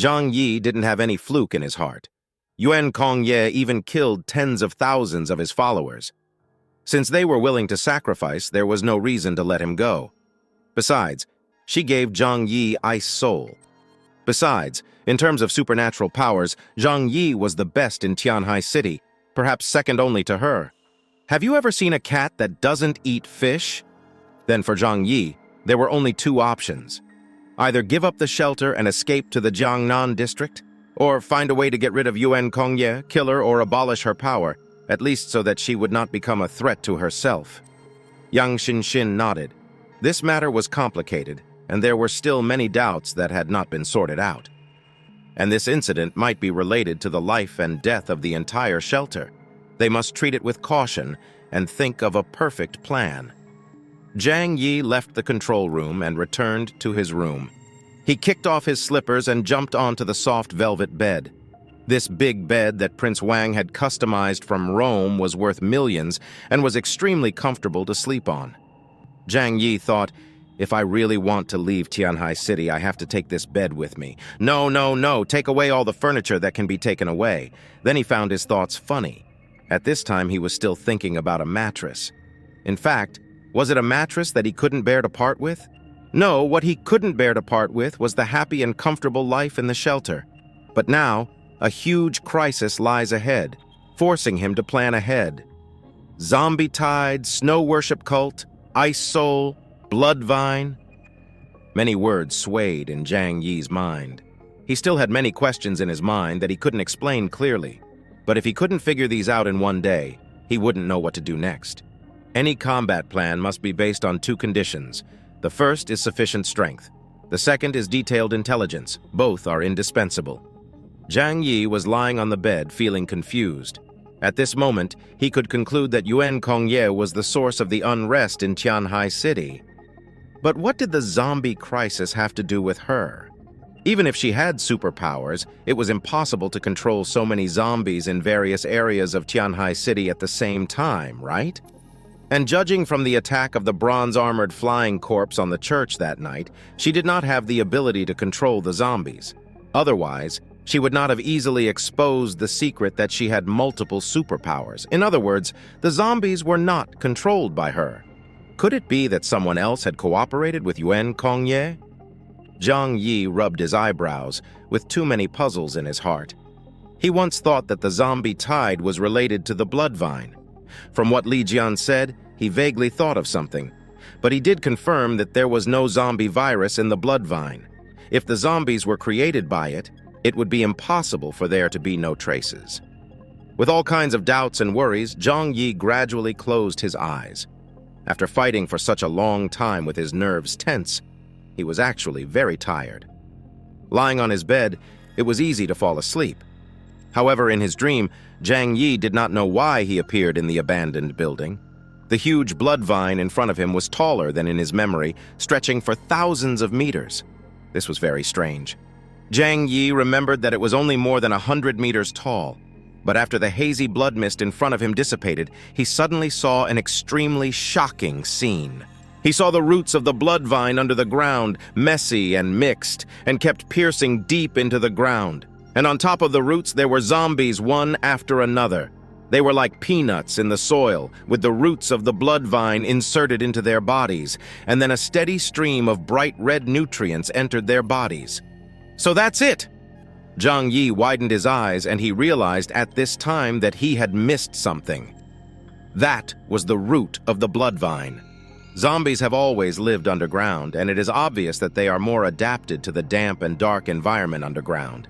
Zhang Yi didn't have any fluke in his heart. Yuan Kongye even killed tens of thousands of his followers. Since they were willing to sacrifice, there was no reason to let him go. Besides, she gave Zhang Yi Ice Soul. Besides, in terms of supernatural powers, Zhang Yi was the best in Tianhai City, perhaps second only to her. Have you ever seen a cat that doesn't eat fish? Then for Zhang Yi, there were only two options. Either give up the shelter and escape to the Jiangnan district, or find a way to get rid of Yuan Kongye, kill her, or abolish her power, at least so that she would not become a threat to herself. Yang Xinxin nodded. This matter was complicated, and there were still many doubts that had not been sorted out. And this incident might be related to the life and death of the entire shelter. They must treat it with caution and think of a perfect plan. Zhang Yi left the control room and returned to his room. He kicked off his slippers and jumped onto the soft velvet bed. This big bed that Prince Wang had customized from Rome was worth millions and was extremely comfortable to sleep on. Zhang Yi thought, if I really want to leave Tianhai City, I have to take this bed with me. No, no, no, take away all the furniture that can be taken away. Then he found his thoughts funny. At this time, he was still thinking about a mattress. In fact, was it a mattress that he couldn't bear to part with? No, what he couldn't bear to part with was the happy and comfortable life in the shelter. But now, a huge crisis lies ahead, forcing him to plan ahead. Zombie tide, snow worship cult, ice soul, blood vine. Many words swayed in Zhang Yi's mind. He still had many questions in his mind that he couldn't explain clearly. But if he couldn't figure these out in one day, he wouldn't know what to do next. Any combat plan must be based on two conditions. The first is sufficient strength. The second is detailed intelligence. Both are indispensable. Zhang Yi was lying on the bed, feeling confused. At this moment, he could conclude that Yuan Kongye was the source of the unrest in Tianhai City. But what did the zombie crisis have to do with her? Even if she had superpowers, it was impossible to control so many zombies in various areas of Tianhai City at the same time, right? And judging from the attack of the bronze-armored flying corpse on the church that night, she did not have the ability to control the zombies. Otherwise, she would not have easily exposed the secret that she had multiple superpowers. In other words, the zombies were not controlled by her. Could it be that someone else had cooperated with Yuan Kongye? Zhang Yi rubbed his eyebrows, with too many puzzles in his heart. He once thought that the zombie tide was related to the blood vine. From what Li Jian said, he vaguely thought of something. But he did confirm that there was no zombie virus in the blood vine. If the zombies were created by it, it would be impossible for there to be no traces. With all kinds of doubts and worries, Zhang Yi gradually closed his eyes. After fighting for such a long time with his nerves tense, he was actually very tired. Lying on his bed, it was easy to fall asleep. However, in his dream, Zhang Yi did not know why he appeared in the abandoned building. The huge blood vine in front of him was taller than in his memory, stretching for thousands of meters. This was very strange. Zhang Yi remembered that it was only more than 100 meters tall. But after the hazy blood mist in front of him dissipated, he suddenly saw an extremely shocking scene. He saw the roots of the blood vine under the ground, messy and mixed, and kept piercing deep into the ground. And on top of the roots there were zombies one after another. They were like peanuts in the soil, with the roots of the blood vine inserted into their bodies, and then a steady stream of bright red nutrients entered their bodies. So that's it! Zhang Yi widened his eyes, and he realized at this time that he had missed something. That was the root of the blood vine. Zombies have always lived underground, and it is obvious that they are more adapted to the damp and dark environment underground.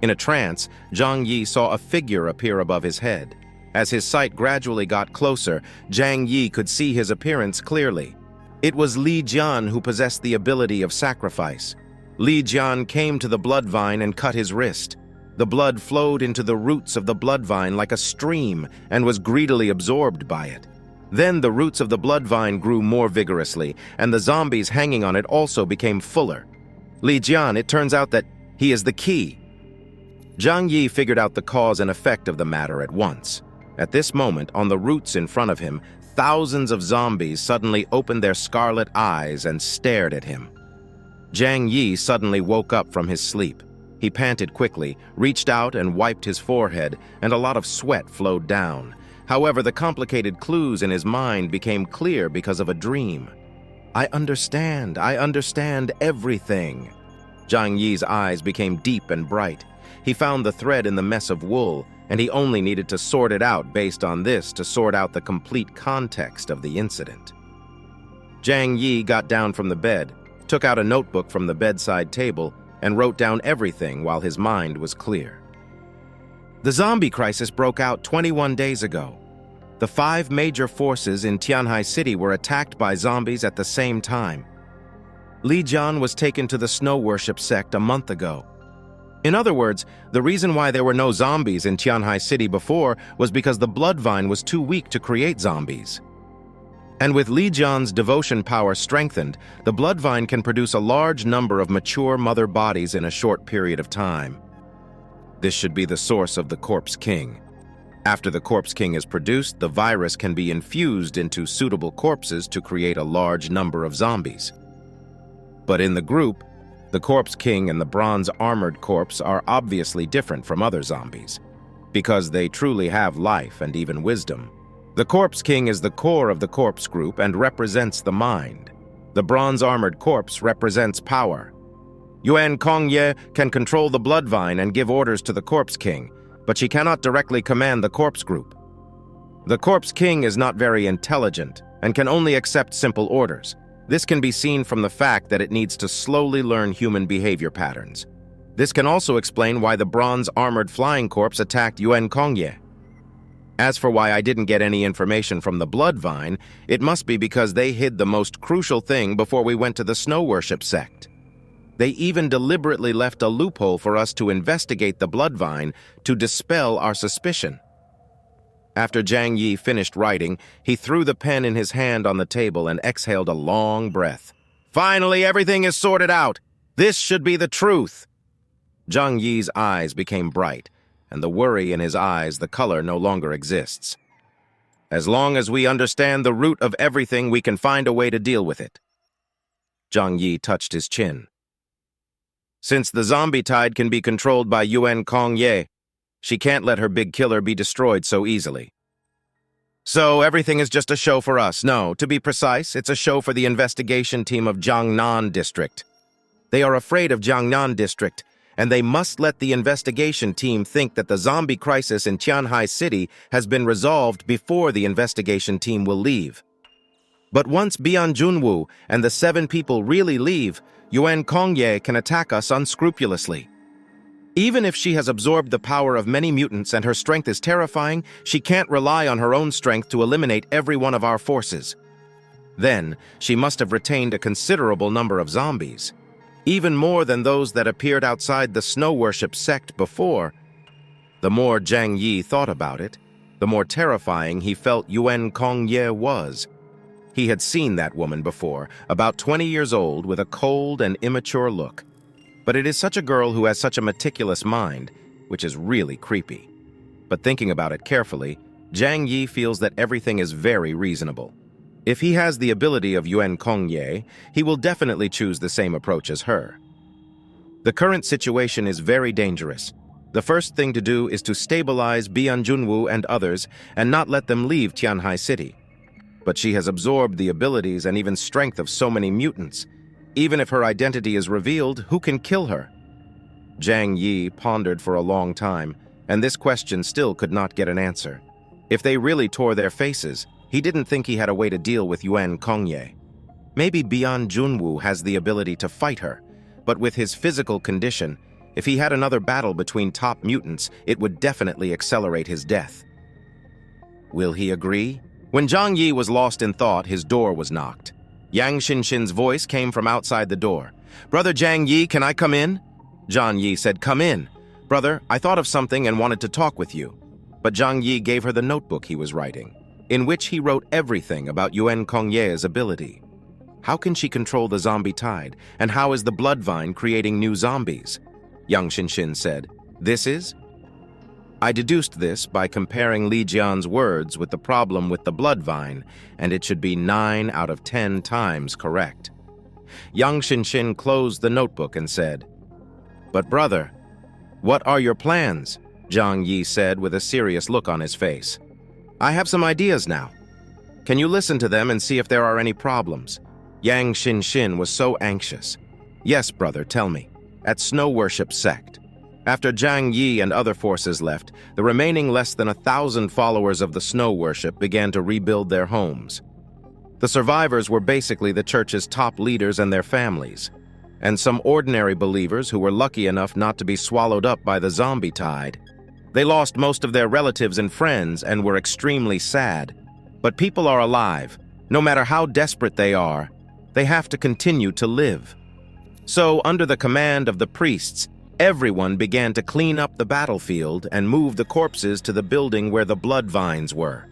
In a trance, Zhang Yi saw a figure appear above his head. As his sight gradually got closer, Zhang Yi could see his appearance clearly. It was Li Jian who possessed the ability of sacrifice. Li Jian came to the blood vine and cut his wrist. The blood flowed into the roots of the blood vine like a stream and was greedily absorbed by it. Then the roots of the blood vine grew more vigorously, and the zombies hanging on it also became fuller. Li Jian, it turns out that he is the key. Zhang Yi figured out the cause and effect of the matter at once. At this moment, on the roots in front of him, thousands of zombies suddenly opened their scarlet eyes and stared at him. Zhang Yi suddenly woke up from his sleep. He panted quickly, reached out and wiped his forehead, and a lot of sweat flowed down. However, the complicated clues in his mind became clear because of a dream. I understand everything. Zhang Yi's eyes became deep and bright. He found the thread in the mess of wool, and he only needed to sort it out based on this to sort out the complete context of the incident. Zhang Yi got down from the bed, took out a notebook from the bedside table, and wrote down everything while his mind was clear. The zombie crisis broke out 21 days ago. The 5 major forces in Tianhai City were attacked by zombies at the same time. Li Jian was taken to the snow worship sect a month ago. In other words, the reason why there were no zombies in Tianhai City before was because the blood vine was too weak to create zombies. And with Li Jian's devotion power strengthened, the blood vine can produce a large number of mature mother bodies in a short period of time. This should be the source of the Corpse King. After the Corpse King is produced, the virus can be infused into suitable corpses to create a large number of zombies. But in the group, the Corpse King and the bronze armored corpse are obviously different from other zombies, because they truly have life and even wisdom. The Corpse King is the core of the corpse group and represents the mind. The bronze armored corpse represents power. Yuan Kongye can control the blood vine and give orders to the Corpse King, but she cannot directly command the corpse group. The Corpse King is not very intelligent and can only accept simple orders. This can be seen from the fact that it needs to slowly learn human behavior patterns. This can also explain why the bronze armored flying corpse attacked Yuan Kongye. As for why I didn't get any information from the blood vine, it must be because they hid the most crucial thing before we went to the snow worship sect. They even deliberately left a loophole for us to investigate the blood vine to dispel our suspicion. After Zhang Yi finished writing, he threw the pen in his hand on the table and exhaled a long breath. Finally, everything is sorted out. This should be the truth. Zhang Yi's eyes became bright, and the worry in his eyes, the color no longer exists. As long as we understand the root of everything, we can find a way to deal with it. Zhang Yi touched his chin. Since the zombie tide can be controlled by Yuan Kongye, she can't let her big killer be destroyed so easily. So everything is just a show for us. No, to be precise, it's a show for the investigation team of Jiangnan District. They are afraid of Jiangnan District, and they must let the investigation team think that the zombie crisis in Tianhai City has been resolved before the investigation team will leave. But once Bian Junwu and the 7 people really leave, Yuan Kongye can attack us unscrupulously. Even if she has absorbed the power of many mutants and her strength is terrifying, she can't rely on her own strength to eliminate every one of our forces. Then, she must have retained a considerable number of zombies, even more than those that appeared outside the snow worship sect before. The more Zhang Yi thought about it, the more terrifying he felt Yuan Kongye was. He had seen that woman before, about 20 years old, with a cold and immature look. But it is such a girl who has such a meticulous mind, which is really creepy. But thinking about it carefully, Zhang Yi feels that everything is very reasonable. If he has the ability of Yuan Kongye, he will definitely choose the same approach as her. The current situation is very dangerous. The first thing to do is to stabilize Bian Junwu and others and not let them leave Tianhai City. But she has absorbed the abilities and even strength of so many mutants. Even if her identity is revealed, who can kill her? Zhang Yi pondered for a long time, and this question still could not get an answer. If they really tore their faces, he didn't think he had a way to deal with Yuan Kongye. Maybe Bian Junwu has the ability to fight her, but with his physical condition, if he had another battle between top mutants, it would definitely accelerate his death. Will he agree? When Zhang Yi was lost in thought, his door was knocked. Yang Xinxin's voice came from outside the door. "Brother Zhang Yi, can I come in?" Zhang Yi said, "Come in. Brother, I thought of something and wanted to talk with you." But Zhang Yi gave her the notebook he was writing, in which he wrote everything about Yuan Kongye's ability. How can she control the zombie tide, and how is the blood vine creating new zombies? Yang Xinxin said, "This is?" I deduced this by comparing Li Jian's words with the problem with the blood vine, and it should be 9 out of 10 times correct. Yang Xinxin closed the notebook and said, "But brother, "What are your plans?" Zhang Yi said with a serious look on his face. "I have some ideas now. Can you listen to them and see if there are any problems?" Yang Xin was so anxious. "Yes, brother, tell me." At Snow Worship Sect, after Zhang Yi and other forces left, the remaining less than 1,000 followers of the Snow Worship began to rebuild their homes. The survivors were basically the church's top leaders and their families, and some ordinary believers who were lucky enough not to be swallowed up by the zombie tide. They lost most of their relatives and friends and were extremely sad. But people are alive. No matter how desperate they are, they have to continue to live. So, under the command of the priests, everyone began to clean up the battlefield and move the corpses to the building where the blood vines were.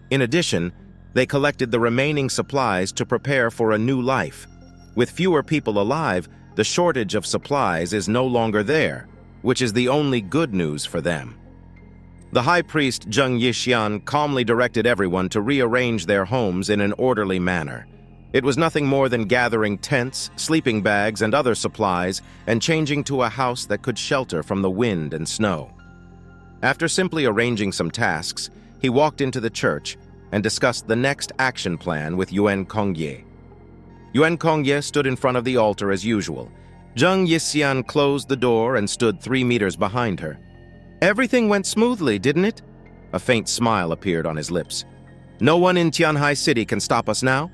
In addition, they collected the remaining supplies to prepare for a new life. With fewer people alive, the shortage of supplies is no longer there, which is the only good news for them. The high priest Zhang Yixian calmly directed everyone to rearrange their homes in an orderly manner. It was nothing more than gathering tents, sleeping bags, and other supplies and changing to a house that could shelter from the wind and snow. After simply arranging some tasks, he walked into the church and discussed the next action plan with Yuan Kongye. Yuan Kongye stood in front of the altar as usual. Zhang Yixian closed the door and stood 3 meters behind her. "Everything went smoothly, didn't it?" A faint smile appeared on his lips. "No one in Tianhai City can stop us now?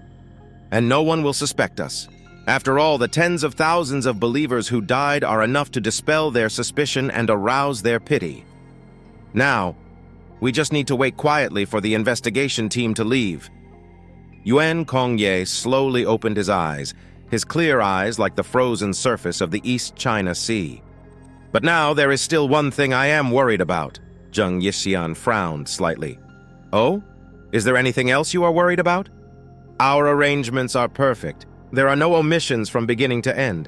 And no one will suspect us. After all, the tens of thousands of believers who died are enough to dispel their suspicion and arouse their pity. Now, we just need to wait quietly for the investigation team to leave." Yuan Kongye slowly opened his eyes, his clear eyes like the frozen surface of the East China Sea. "But now there is still one thing I am worried about." Zhang Yixian frowned slightly. "Oh? Is there anything else you are worried about?" "Our arrangements are perfect. There are no omissions from beginning to end.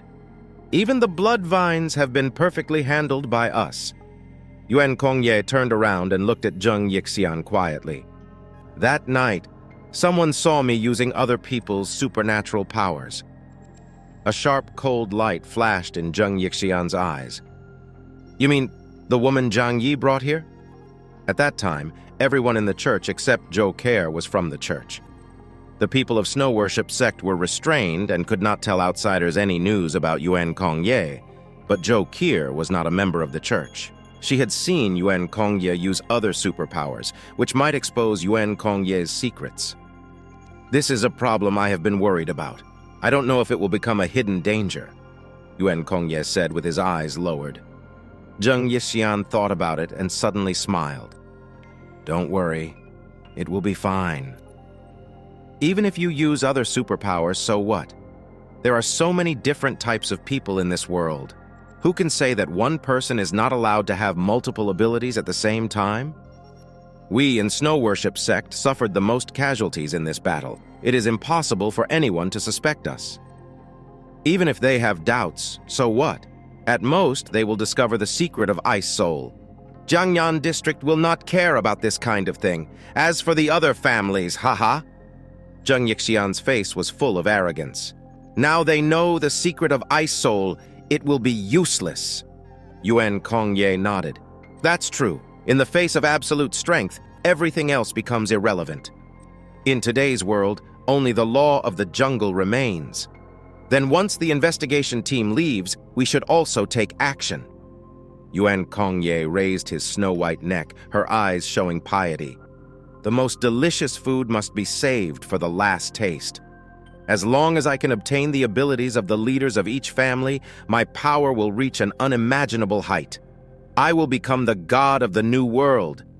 Even the blood vines have been perfectly handled by us." Yuan Kongye turned around and looked at Zhang Yixian quietly. "That night, someone saw me using other people's supernatural powers." A sharp, cold light flashed in Zhang Yixian's eyes. "You mean the woman Zhang Yi brought here?" At that time, everyone in the church except Zhou Ke was from the church. The people of Snow Worship Sect were restrained and could not tell outsiders any news about Yuan Kongye, but Zhou Ke was not a member of the church. She had seen Yuan Kongye use other superpowers, which might expose Yuan Kongye's secrets. "This is a problem I have been worried about. I don't know if it will become a hidden danger," Yuan Kongye said with his eyes lowered. Zhang Yixian thought about it and suddenly smiled. "Don't worry. It will be fine. Even if you use other superpowers, so what? There are so many different types of people in this world. Who can say that one person is not allowed to have multiple abilities at the same time? We in Snow Worship Sect suffered the most casualties in this battle. It is impossible for anyone to suspect us. Even if they have doubts, so what? At most, they will discover the secret of Ice Soul. Jiangnan District will not care about this kind of thing. As for the other families, haha." Zhang Yixian's face was full of arrogance. "Now they know the secret of Ice Soul, it will be useless." Yuan Kongye nodded. "That's true. In the face of absolute strength, everything else becomes irrelevant. In today's world, only the law of the jungle remains. Then once the investigation team leaves, we should also take action." Yuan Kongye raised his snow-white neck, her eyes showing piety. "The most delicious food must be saved for the last taste. As long as I can obtain the abilities of the leaders of each family, my power will reach an unimaginable height. I will become the god of the new world."